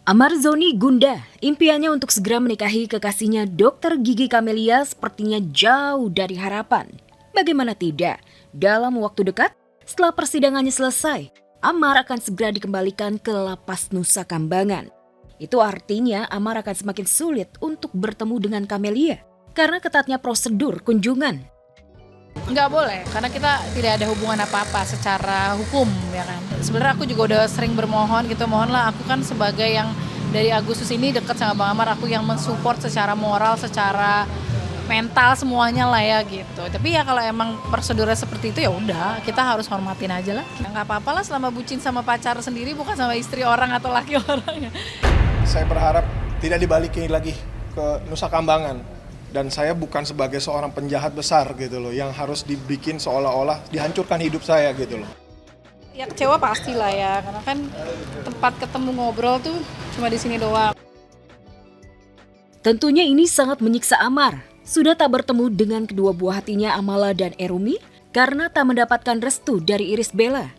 Amar Zoni gundah, impiannya untuk segera menikahi kekasihnya Dr. Gigi Camelia sepertinya jauh dari harapan. Bagaimana tidak, dalam waktu dekat, setelah persidangannya selesai, Amar akan segera dikembalikan ke lapas Nusa Kambangan. Itu artinya Amar akan semakin sulit untuk bertemu dengan Camelia karena ketatnya prosedur kunjungan. Nggak boleh, karena kita tidak ada hubungan apa-apa secara hukum, ya kan. Sebenarnya aku juga udah sering bermohon gitu, mohonlah aku kan sebagai yang dari Agustus ini dekat sama Bang Amar, aku yang mensupport secara moral, secara mental semuanya lah ya gitu. Tapi ya kalau emang prosedurnya seperti itu ya udah, kita harus hormatin aja lah. Nggak apa-apa lah selama bucin sama pacar sendiri, bukan sama istri orang atau laki orang. Saya berharap tidak dibalikin lagi ke Nusa Kambangan. Dan saya bukan sebagai seorang penjahat besar gitu loh, yang harus dibikin seolah-olah dihancurkan hidup saya gitu loh. Ya kecewa pastilah ya, karena kan tempat ketemu ngobrol tuh cuma di sini doang. Tentunya ini sangat menyiksa Amar. Sudah tak bertemu dengan kedua buah hatinya Amala dan Erumi karena tak mendapatkan restu dari Iris Bella.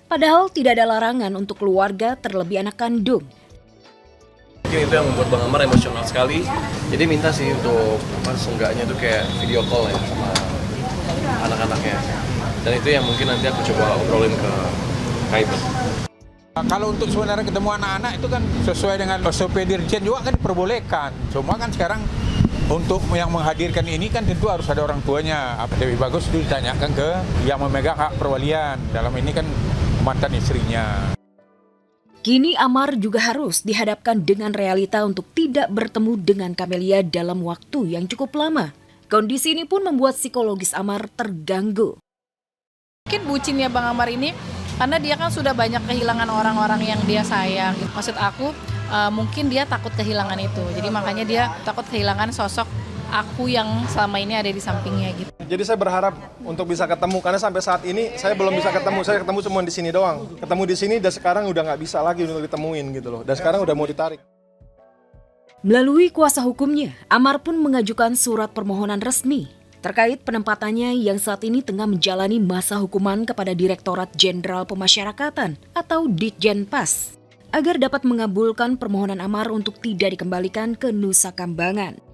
Padahal tidak ada larangan untuk keluarga terlebih anak kandung. Mungkin itu yang membuat Bang Amar emosional sekali. Jadi minta sih untuk seenggaknya tuh kayak video call ya sama anak-anaknya. Dan itu yang mungkin nanti aku coba obrolin ke Kaiben. Kalau untuk sebenarnya ketemu anak-anak itu kan sesuai dengan SOP Dirjen juga kan diperbolehkan. Cuma kan sekarang untuk yang menghadirkan ini kan tentu harus ada orang tuanya. Lebih bagus itu ditanyakan ke yang memegang hak perwalian. Dalam ini kan mantan istrinya. Kini Amar juga harus dihadapkan dengan realita untuk tidak bertemu dengan Camelia dalam waktu yang cukup lama. Kondisi ini pun membuat psikologis Amar terganggu. Mungkin bucinnya Bang Amar ini karena dia kan sudah banyak kehilangan orang-orang yang dia sayang. Maksud aku mungkin dia takut kehilangan itu. Jadi makanya dia takut kehilangan sosok aku yang selama ini ada di sampingnya gitu. Jadi saya berharap untuk bisa ketemu, karena sampai saat ini saya belum bisa ketemu. Saya ketemu cuma di sini doang. Ketemu di sini dan sekarang udah nggak bisa lagi untuk ditemuin gitu loh. Dan sekarang udah mau ditarik. Melalui kuasa hukumnya, Amar pun mengajukan surat permohonan resmi terkait penempatannya yang saat ini tengah menjalani masa hukuman kepada Direktorat Jenderal Pemasyarakatan atau Ditjenpas agar dapat mengabulkan permohonan Amar untuk tidak dikembalikan ke Nusa Kambangan.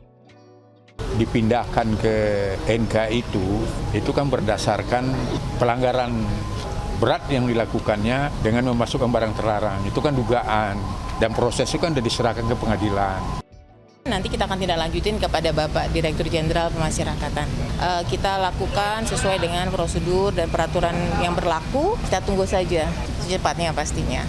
Dipindahkan ke NK itu kan berdasarkan pelanggaran berat yang dilakukannya dengan memasukkan barang terlarang. Itu kan dugaan dan proses itu kan sudah diserahkan ke pengadilan. Nanti kita akan tindak lanjutin kepada Bapak Direktur Jenderal Pemasyarakatan. Kita lakukan sesuai dengan prosedur dan peraturan yang berlaku. Kita tunggu saja secepatnya pastinya.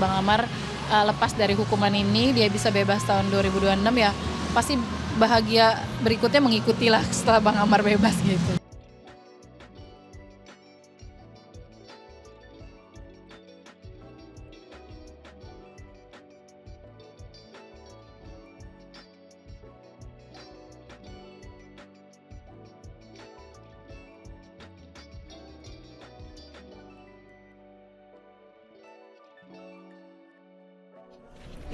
Bang Amar lepas dari hukuman ini, dia bisa bebas tahun 2026 ya. Pasti bahagia berikutnya mengikuti lah setelah Bang Amar bebas gitu.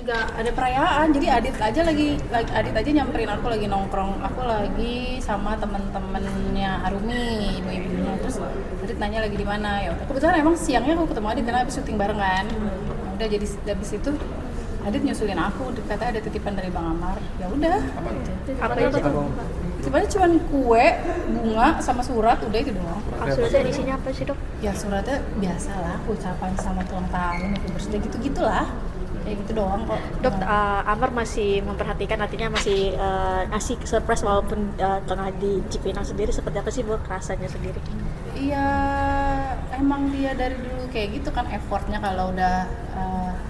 Nggak ada perayaan, jadi Adit aja nyamperin aku lagi nongkrong, aku lagi sama temen-temennya Arumi, ibu-ibunya, terus Adit nanya lagi di mana, ya kebetulan emang siangnya aku ketemu Adit karena habis syuting barengan, udah jadi habis itu Adit nyusulin aku, katanya ada titipan dari Bang Amar, ya udah. Apa itu? Titipannya cuma kue, bunga, sama surat, udah itu doang. Suratnya isinya apa sih, Dok? Ya suratnya biasalah, ucapan sama ulang tahun, birthday gitu-gitulah. Kayak gitu doang kok. Dok, Amar masih memperhatikan, artinya masih ngasih surprise walaupun tengah di Cipinang sendiri, seperti apa sih buat rasanya sendiri? Iya, emang dia dari dulu kayak gitu kan, effortnya kalau udah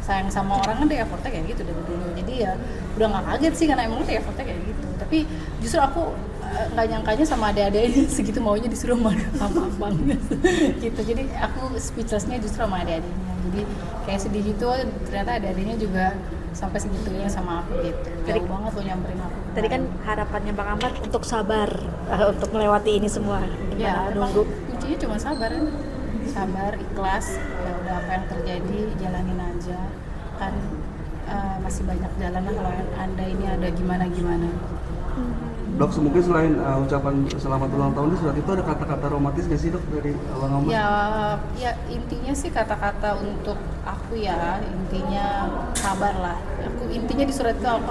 sayang sama orang kan dia effortnya kayak gitu dari dulu. Jadi ya udah nggak kaget sih karena emang dia effortnya kayak gitu. Tapi justru aku nggak nyangkanya sama adik-adiknya segitu maunya disuruh sama abangnya gitu. Jadi aku speechlessnya justru sama adik-adiknya. Jadi kayak sedih gitu, ternyata adik-adiknya juga sampai segitunya sama aku gitu. Jauh banget lo nyamperin aku. Tadi kan harapannya Bang Amar untuk sabar, untuk melewati ini semua. Ya, Nunggu. kuncinya cuma sabar, sabar, ikhlas. Ya udah apa yang terjadi jalanin aja. Kan masih banyak jalan lah kalau Anda ini ada gimana-gimana. Dok, mungkin selain ucapan selamat ulang tahun di surat itu ada kata-kata romantis nggak sih, Dok, dari Bang Amar? Ya intinya sih kata-kata untuk aku ya, intinya sabar lah. Aku intinya di surat itu aku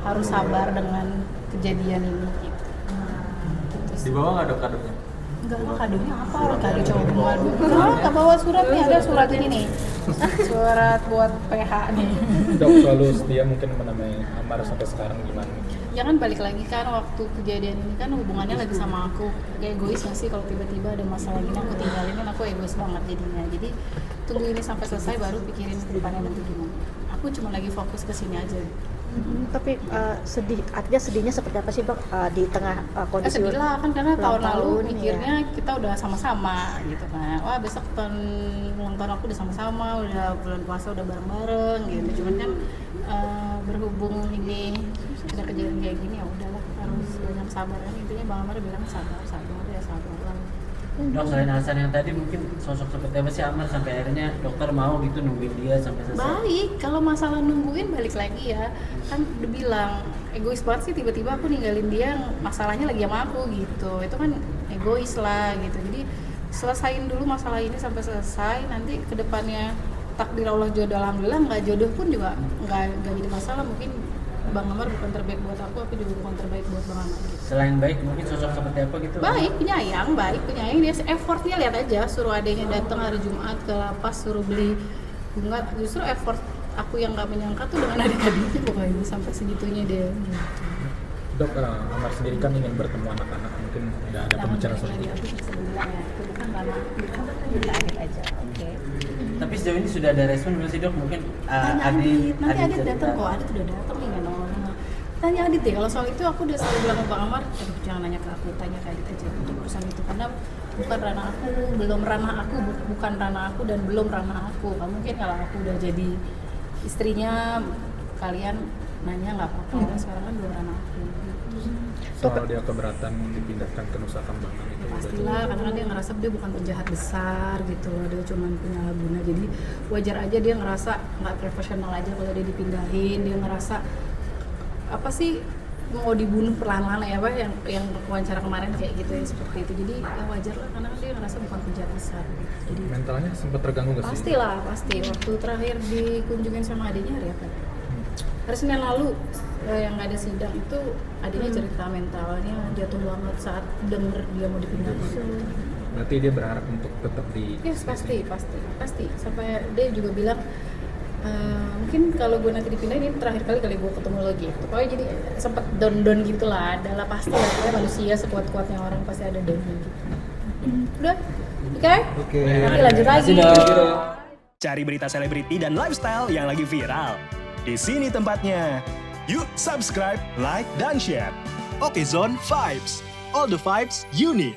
harus sabar dengan kejadian ini gitu. Dibawa nggak dok kadonya? Enggak, kadonya apa? Orang kado cowok madu. Enggak bawa surat nih, ada surat ini nih. Surat buat PH nih. Dok selalu setia mungkin menemani Amar sampai sekarang gimana? Jangan balik lagi kan waktu kejadian ini kan hubungannya lagi sama aku. Kayak egois nggak sih kalau tiba-tiba ada masalah gini aku tinggalin, kan aku egois banget jadinya. Jadi tunggu ini sampai selesai baru pikirin ke depannya nanti gimana. Aku cuma lagi fokus ke sini aja. Tapi sedih, artinya sedihnya seperti apa sih Dok di tengah kondisi Sedih lah kan karena tahun lalu tahun, mikirnya kita udah sama-sama gitu kan. Wah besok ulang tahun aku udah sama-sama, udah bulan puasa udah bareng-bareng gitu. Cuman kan berhubung ini ada kejadian kayak gini ya udahlah harus banyak sabar kan. Intinya Bang Amar bilang sabar lah. Dok, selain alasan yang tadi mungkin sosok seperti apa sih Amar sampai akhirnya dokter mau gitu nungguin dia sampai selesai? Baik, kalau masalah nungguin balik lagi ya. Kan udah bilang egois banget sih tiba-tiba aku ninggalin dia masalahnya lagi sama aku gitu. Itu kan egois lah gitu. Jadi selesain dulu masalah ini sampai selesai, nanti kedepannya takdir Allah jodoh, alhamdulillah nggak jodoh pun juga nggak jadi masalah. Mungkin Bang Amar bukan terbaik buat aku juga bukan terbaik buat Bang Amar gitu. Selain baik mungkin sosok seperti apa gitu? Baik, penyayang, dia effortnya lihat aja, suruh adanya datang hari Jumat ke lapas, suruh beli bunga, justru effort aku yang nggak menyangka tuh dengan adik-adiknya pokoknya sampai segitunya dia. Dok, Amar sendiri kan ingin bertemu anak-anak, mungkin udah ada pembicaraan soal itu. Aku bisa bilang ya, itu bukan ranah kita Adit aja, oke. Tapi sejauh ini sudah ada respon belum sih Dok? Mungkin Tanya Adit, nanti Adit datang kok, Adit udah datang nih kan. Tanya Adit deh, kalau soal itu aku udah selalu bilang ke Bang Amar, jangan nanya ke aku, tanya ke Adit aja untuk urusan itu, karena bukan ranah aku, belum ranah aku, bukan ranah aku dan belum ranah aku. Mungkin kalau aku udah jadi istrinya, kalian nanya nggak apa-apa, dan sekarang kan belum ranah aku. Soal dia keberatan dipindahkan ke Nusa Kambangan itu Pastilah, karena kan dia ngerasa dia bukan penjahat besar gitu loh, dia cuma penyalahguna, jadi wajar aja dia ngerasa nggak profesional aja kalau dia dipindahin, dia ngerasa apa sih mau dibunuh perlahan-lahan ya Pak, yang wawancara kemarin kayak gitu ya, seperti itu. Jadi ya wajar lah karena dia ngerasa bukan penjahat besar gitu. Jadi mentalnya sempat terganggu nggak sih? pastilah, pasti waktu terakhir dikunjungin sama adiknya hari apa? Hari Senin lalu yang nggak ada sidang itu adiknya cerita mentalnya jatuh banget saat denger dia mau dipindahin. Berarti dia berharap untuk tetap di Yes, pasti. Sampai dia juga bilang mungkin kalau gue nanti dipindahin ini terakhir kali gue ketemu lagi. Pokoknya jadi sempet down gitu lah. Adalah pasti lah, manusia sekuat-kuatnya orang pasti ada down gitu. Udah, oke. Nanti lanjut lagi. Cari berita selebriti dan lifestyle yang lagi viral. Di sini tempatnya. Yuk subscribe, like, dan share. Oke Zone Vibes. All the vibes you need.